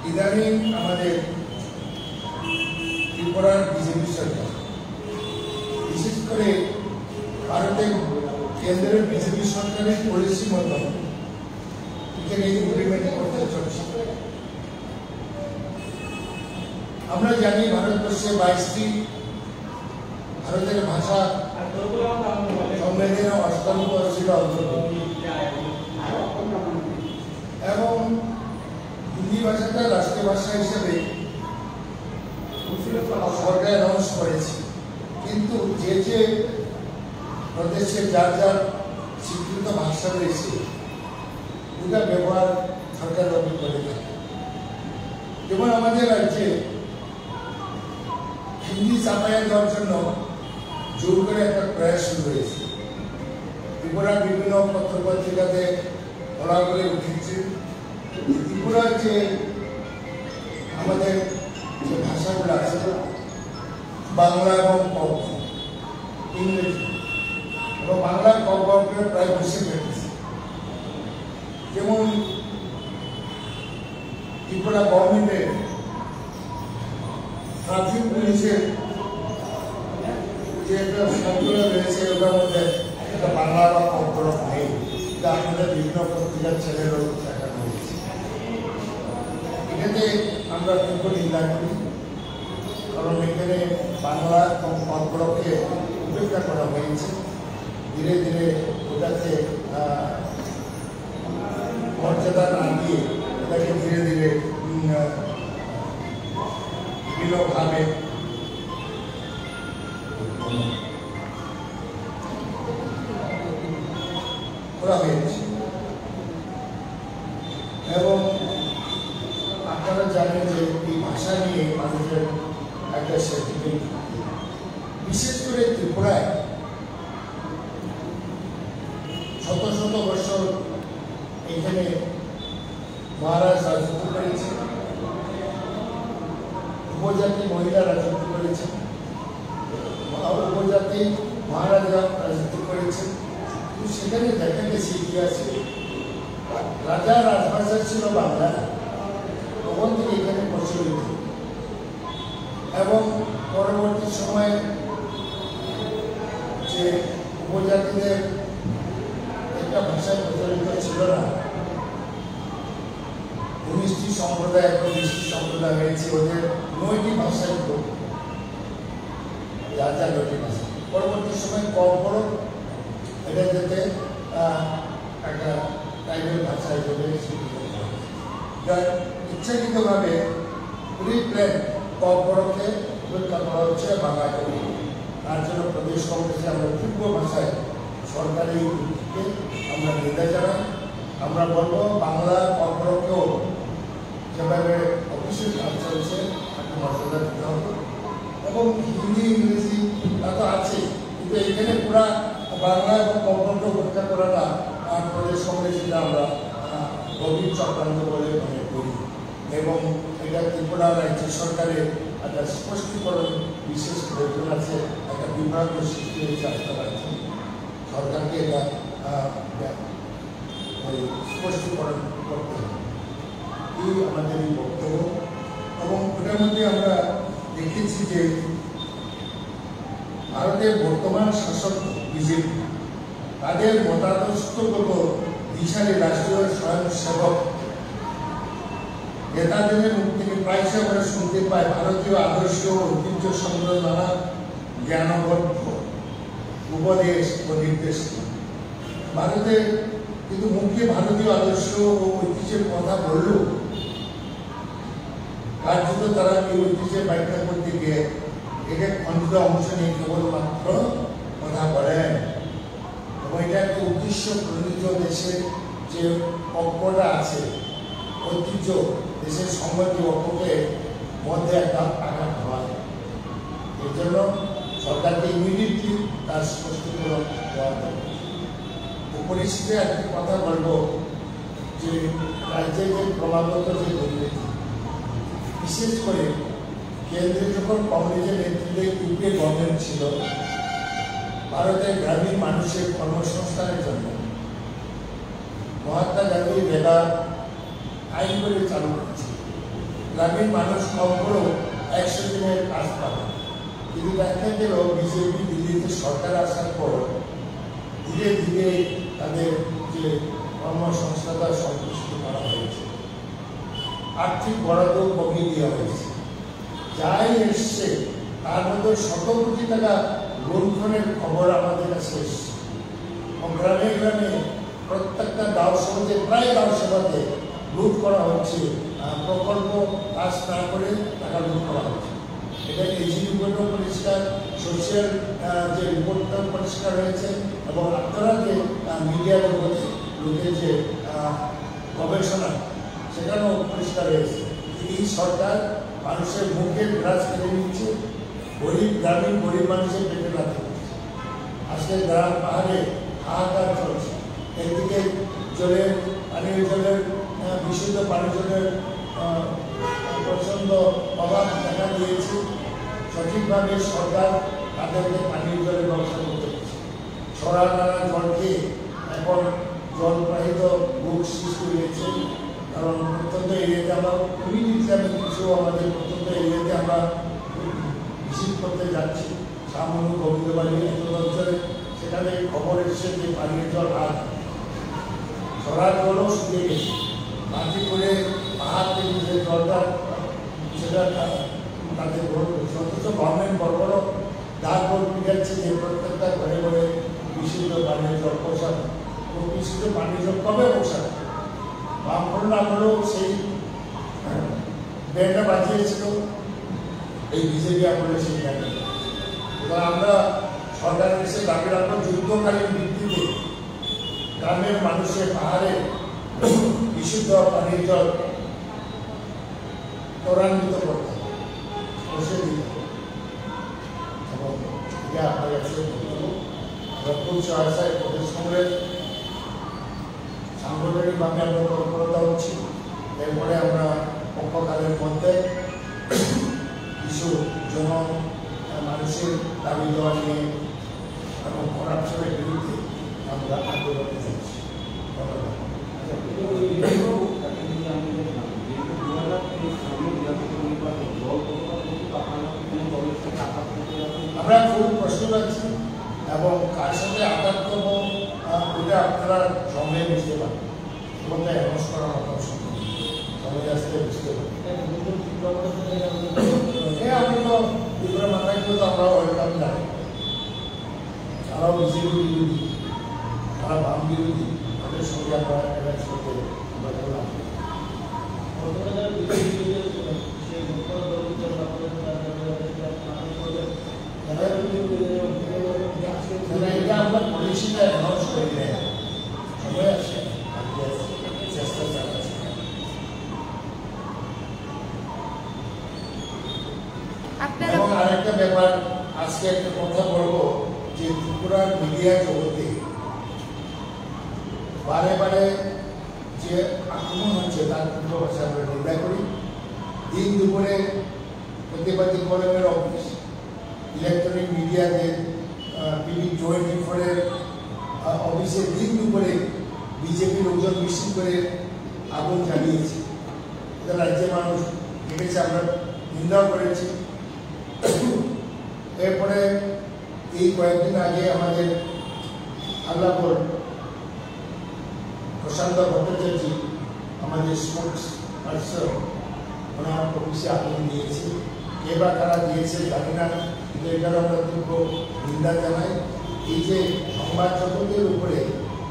ইদানিং আমাদের ত্রিপুরার বিজেপি সরকার, বিশেষ করে ভারতের কেন্দ্রের বিজেপি সরকারের পলিসি মতো এখানে ইমপ্লিমেন্ট করতে চলছে। আমরা জানি ভারতবর্ষে 22টি ভারতের ভাষা সংবিধানের 8ম অনুচ্ছেদ অন্তর্ভুক্ত এবং হিন্দি ভাষাটা রাষ্ট্রীয় ভাষা হিসেবে সরকার অ্যানাউন্স করেছে, কিন্তু যে যে প্রদেশে যার যার স্বীকৃত ভাষা রয়েছে ওটা ব্যবহার সরকার করে থাকে। যেমন আমাদের রাজ্যে হিন্দি চাপাইয়া দেওয়ার জন্য জোর করে একটা প্রয়াস শুরু হয়েছে। ত্রিপুরার বিভিন্ন পত্রপত্রিকাতে বলা করে উঠেছে ত্রিপুরার যে আমাদের যে ভাষাগুলো আছে বাংলা এবং ইংরেজি এবং বাংলা কমকে প্রায় বসে ফেলেছে। যেমন ত্রিপুরা গভর্নমেন্টের ট্রাফিক পুলিশের যে একটা সংকলন রয়েছে ওটার মধ্যে একটা বাংলা বা কমক নেই, এটা আপনাদের বিভিন্ন পত্রিকার ছেলেরও দেখানো হয়েছে। এটাতে আমরা তীব্র নিন্দা করি, কারণ এখানে বাংলা এবং কমকে উপেক্ষা করা হয়েছে। ধীরে ধীরে ওটাকে মর্যাদা না দিয়ে এটাকে ধীরে ধীরে বিভিন্নভাবে করা হয়েছে। এবং আপনারা জানেন যে এই ভাষা নিয়ে মানুষের একটা সেন্টিমেন্ট, বিশেষ করে ত্রিপুরায় শত শত বছর এখানে মহারাজ রাজত্ব করেছে, উপজাতি মহিলা রাজত্ব করেছে, উপজাতি মহারাজরা রাজত্ব করেছে। কিন্তু সেখানে দেখা গেছে ইতিহাসে রাজা রাজভাষা ছিল বাংলা, তখন থেকে এখানে প্রচলিত এবং পরবর্তী সময়ে যে উপজাতিদের একটা ভাষায় প্রচলিত ছিল না, 19টি সম্প্রদায় এবং 20টি সম্প্রদায় হয়েছে, ওদের 9টি ভাষায় যা যা 9টি ভাষা। পরবর্তী সময় কম এটা যেতে একটা ট্রাইবেল ভাষা হিসেবে স্বীকৃত হয়। ইচ্ছাকৃতভাবে প্রিপ্ল্যান কমকে উপেক্ষা করা হচ্ছে বাংলাকে। তার জন্য প্রদেশ কংগ্রেসে আমরা তীব্র ভাষায় সরকারি ভিত্তিতে আমরা নিন্দা জানাই। আমরা বলবো বাংলা কমকেও যেভাবে অফিসের কাজ চলছে তাকে মর্যাদা দিতে হবে এবং হিন্দি ইংরেজি তা তো আছে, কিন্তু এখানে পুরা বাংলা এবং কমকে উপেক্ষা করাটা প্রদেশ কংগ্রেসে আমরা গভীর চক্রান্ত বলে মনে করি এবং এটা ত্রিপুরা রাজ্য সরকারের একটা স্পষ্টীকরণ বিশেষ প্রয়োজন আছে। একটা বিভ্রান্ত সৃষ্টি হয়েছে আস্থা রাজ্যে, সরকারকে এটা স্পষ্টীকরণ করতে হবে। এই আমাদের এই বক্তব্য এবং ওটার মধ্যে আমরা দেখেছি যে ভারতের বর্তমান শাসক বিজেপি তাদের মতাদর্শগত দিশারি রাষ্ট্রীয় স্বয়ংসেবক নেতাদের মুখ থেকে প্রায়শই আমরা শুনতে পাই ভারতীয় আদর্শ ঐতিহ্য সংগ্রহ নানা জ্ঞানবদ্ধ উপদেশ ও নির্দেশ। ভারতে কিন্তু মুখে ভারতীয় আদর্শ ও ঐতিহ্যের কথা বললেও কার্যত তারা এই ঐতিহ্যের ব্যাখ্যা করতে গিয়ে এটা খণ্ডিত অংশ নিয়ে কেবলমাত্র কথা বলেন এবং এটা একটা উদ্দেশ্য প্রণীত দেশের যে অঙ্কটা আছে ঐতিহ্য, দেশের সংহতি অঙ্ককে মধ্যে একটা আঘাত হয়। এর জন্য সরকারকে ইমিডিয়েটলি তার স্পষ্টীকরণ দেওয়া দরকার। পরিস্থিতিতে একটি কথা বলবো যে রাজ্যের যে ক্রমাগত যে দুর্নীতি, বিশেষ করে কেন্দ্রে যখন কংগ্রেসের নেতৃত্বে ইউপিএ গভর্নমেন্ট ছিল, ভারতের গ্রামীণ মানুষের কর্মসংস্থানের জন্য মহাত্মা গান্ধী বেলা আইন করে চালু করেছে গ্রামের মানুষ কম করেও 100 দিনের কাজ পাবে। কিন্তু দেখা গেল বিজেপি দিল্লিতে সরকার আসার পর ধীরে ধীরে তাদের যে কর্মসংস্থান সন্তুষ্টি করা হয়েছে, আর্থিক বরাদ্দ কমিয়ে দেওয়া হয়েছে, যাই এসছে তার মধ্যে 100 কোটি টাকা লুণ্ঠনের খবর আমাদের কাছে এসছে। গ্রামে গ্রামে প্রত্যেকটা গাঁও সমাজে প্রায় গাঁও সমাজে লুট করা হচ্ছে, প্রকল্প কাজ না করে টাকা লুট করা হচ্ছে। এটা এজি রিপোর্টও পরিষ্কার, সোশ্যাল যে রিপোর্টটাও পরিষ্কার হয়েছে, এবং আপনারা যে মিডিয়া জগতে লোকের যে গবেষণা সেখানেও পরিষ্কার হয়েছে। এই সরকার মানুষের মুখের গ্রাস কেটে নিচ্ছে, গ্রামীণ গরিব মানুষের পেটে রাখতে হচ্ছে। আজকে গ্রাম পাহাড়ে হাহাকার চলছে, একদিকে জলের পানীয় জলের বিশুদ্ধ পানীয় জলের প্রচণ্ড অভাব দেখা দিয়েছে। সঠিকভাবে সরকার তাদেরকে পানীয় জলের ব্যবস্থা করতে হচ্ছে। ছড়া নাড়া জলকে এখন জলবাহিত রোগ সৃষ্টি হয়েছে, কারণ প্রত্যন্ত এরিয়াতে আমরা খুবই ইসলামিক কিছু আমাদের প্রত্যন্ত এরিয়াতে আমরা ভিজিট করতে যাচ্ছি, সামনু গোবিন্দবাড়ি অঞ্চলে, সেখানে খবর এসেছে যে পানীয় জল আর ছড়ার জলও শুকিয়ে গেছে। মাটি করে পাহাড় থেকে যে জলটা সেটা তাদের অথচ গভর্নমেন্ট বড় বড় ডাক বোর্ড যাচ্ছে যে প্রত্যেকটা ঘরে ঘরে বিশুদ্ধ পানীয় জল পৌঁছানো, এবং বিশুদ্ধ পানীয় জল কবে পৌঁছানো? বামফ্রন্ট আমলেও সেই ব্যান্ডটা বাজিয়েছিল, এই বিজেপি আমলে সেই ব্যান্ড। এবার আমরা সরকারের এসে দাবি রাখবো যুদ্ধকালীন ভিত্তিতে গ্রামের মানুষের পাহাড়ে বিশুদ্ধ পানীয় জল ত্বরান্বিত করতে হবে, পৌঁছে দিতে হবে। এবং এটা আপনার কাছে রক্ষণ সহায়তায় প্রদেশ কংগ্রেস সাংগঠনিকভাবে আমরা তৎপরতা হচ্ছি। এরপরে আমরা পক্ষকালের মধ্যে কিছু জন মানুষের দাবি দেওয়া নিয়ে এবং করাপশনের বিরুদ্ধে আমরা আন্দোলনে যাচ্ছি। আমরা খুব প্রশ্ন রাখছি এবং কার সাথে আঘাত করবো ওটা আপনারা সময়ে বুঝতে পারবেন, এবং তাই অ্যানাউন্স করার মতো সময় আসতে বুঝতে পারবেন। আপনি তো ত্রিপুরা মাথায় তো আমরা ওয়েলকাম জানি, তারাও বিজেপি বিরোধী, তারা বাম বিরোধী, তাদের সঙ্গে আমরা অ্যালায়েন্স করতে আমরা বললাম। এটা আমরা পলিসিটা অ্যানাউন্স করি না, সময় আসে চেষ্টা চালাচ্ছি। এবং আরেকটা ব্যাপার, আজকে একটা কথা বলবো যে ত্রিপুরার মিডিয়া জগতে বারে বারে যে আক্রমণ হচ্ছে তার তীব্র ভাষা আমরা নিন্দা করি। দিন দুপুরে প্রতিবাদী কলমের অফিস, ইলেকট্রনিক মিডিয়াতে টিভি 24-এর অফিসে দিন দুপুরে বিজেপি লোকজন মিছিল করে আগুন জ্বালিয়েছে। এটা রাজ্যের মানুষ দেখেছে, আমরা নিন্দাও করেছি। এরপরে এই কয়েকদিন আগে আমাদের আল্লাপুর প্রশান্ত ভট্টাচার্য আমাদের স্পোর্টস পার্সন ওনার অফিসে আগুন দিয়েছে। কে বা কারা দিয়েছে জানি না, কিন্তু এটার আমরা তীব্র নিন্দা জানাই। এই যে সংবাদ জগতের উপরে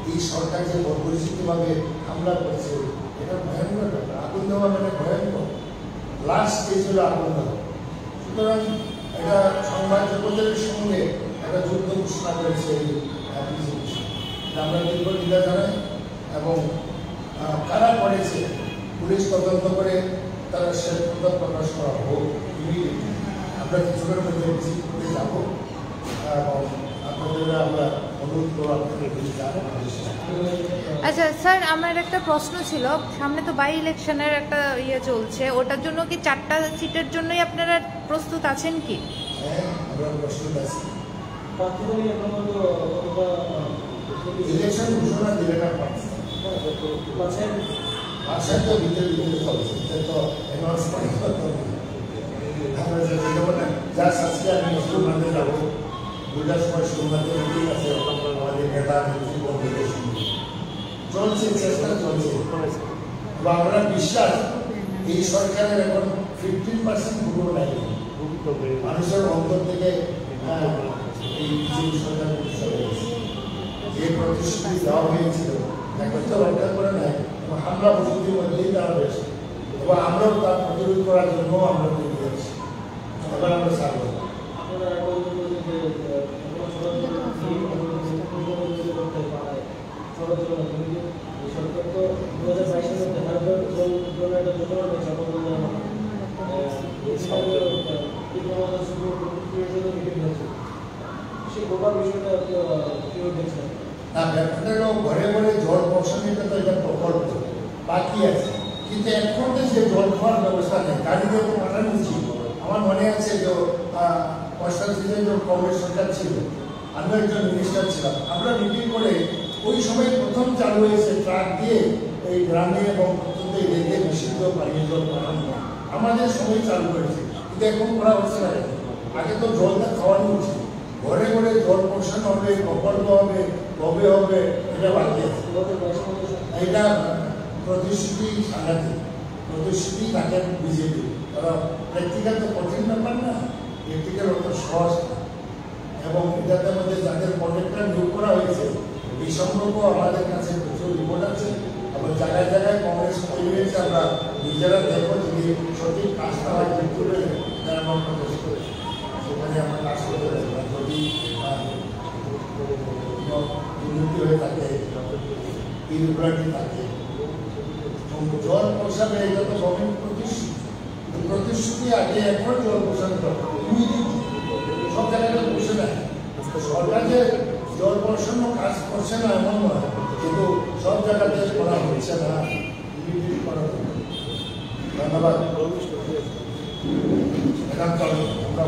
এই সরকার যে পরিচিতভাবে হামলা করেছে, এটা ভয়ঙ্কর ব্যাপার। আগুন দেওয়া মানে ভয়ঙ্কর, লাস্ট স্টেজ হলো আগুন দেওয়া। সুতরাং এটা সংবাদ জগতের সঙ্গে একটা যুদ্ধ ঘোষণা করেছে এই বিজেপি, আমরা তীব্র নিন্দা জানাই। এবং কারা করেছে পুলিশ তদন্ত করে তারা সে প্রকাশ করা হোক। আমরা কিছুক্ষণের মধ্যে ভিজিট করতে যাবো এবং আপনাদের আমরা অনুরোধ করবো আপনাদের আচ্ছা স্যার, আমার একটা প্রশ্ন ছিল, সামনে তো বাই ইলেকশনের একটা চলছে, ওটার জন্য কি 4টা সিটের জন্যই আপনারা প্রস্তুত আছেন কি? হ্যাঁ, আমরা প্রস্তুত আছি। ইলেকশন ঘোষণা দিলে না ভাষা তো ভিতরে ভিতরে চলছে, এটা তো অ্যানাউন্সমেন্ট করতে হবে। আমরা যে যাবো না, যা আজকে আমি স্কুল মাঠে যাবো, 2টার সময় স্কুল মাঠে মিটিং আছে, আমাদের নেতা নেত্রী বন্ধুদের সঙ্গে চলছে, চেষ্টা চলছে। এবং আমরা বিশ্বাস এই সরকারের এখন 15% ভুল নাই, মানুষের অন্তর থেকে এই বিজেপি সরকার যে প্রতিশ্রুতি দেওয়া হয়েছিল এখন তো রক্ষা করে নাই, এবং হামলা প্রযুক্তির মধ্যেই দেওয়া হয়েছে, এবং আমরাও তার প্রতিরোধ করার জন্য আমরা তৈরি হয়েছি। এবার আমরা সার্ভ সরকার তো 2022 সালে হারবার জল একটা যোজনা রয়েছে, সেই গোটার বিষয়টা কেউ দেখছেন না। ব্যাপারটা ঘরে ঘরে জল পৌঁছানোটা তো এটা প্রকল্প বাকি আছে, কিন্তু এখন যে জল খাওয়ার ব্যবস্থা নেই, গাড়িতে তো পাঠানো উচিত। আমার মনে আছে যে কনস্টান্সিতে যে কংগ্রেস সরকার ছিল, আমি একজন মিনিস্টার ছিলাম, আমরা মিটিং করে ওই সময় প্রথম চালু হয়েছে ট্রাক দিয়ে এই গ্রামে এবং প্রত্যন্ত এলাকায় বিশুদ্ধ পানীয় জল পাঠানো, আমাদের সময় চালু করেছে, কিন্তু এখন করা হচ্ছে না। আগে তো জলটা খাওয়ানো উচিত, ঘরে ঘরে জল পৌঁছানো হবে, প্রকল্প হবে, কবে হবে, এটা বাকি আছে। এটা প্রতিশ্রুতি সাংঘাতিক প্রতিশ্রুতি থাকে বিজেপি, তারা প্র্যাকটিক্যাল তো কঠিন ব্যাপার না, প্র্যাকটিক্যাল অত সহজ না। এবং এটাতে মধ্যে যাদের কন্ট্রাক্টর নিয়োগ করা হয়েছে এই সম্পর্ক আমাদের কাছে প্রচুর রিপোর্ট আছে, এবং জায়গায় জায়গায় কংগ্রেস তৈরি হয়েছে, আমরা নিজেরা দেখো যদি সঠিক কাজটা হয় কিন্তু আমরা প্রকাশ করে সেখানে আমরা কাজ করতে পারি। যদি দুর্নীতি হয়ে থাকে, ইরেগুলারিটি থাকে, জল পৌঁছাবে, এটা তো গভর্নমেন্ট প্রতিশ্রুতি আগে এখন জল পৌঁছানো সব জায়গায় পৌঁছে দেয়। সরকার যে জল পৌঁছানো কাজ করছে না এমন নয়, কিন্তু সব জায়গাতে করা হচ্ছে না, ধন্যবাদ। এখন চলো আমরা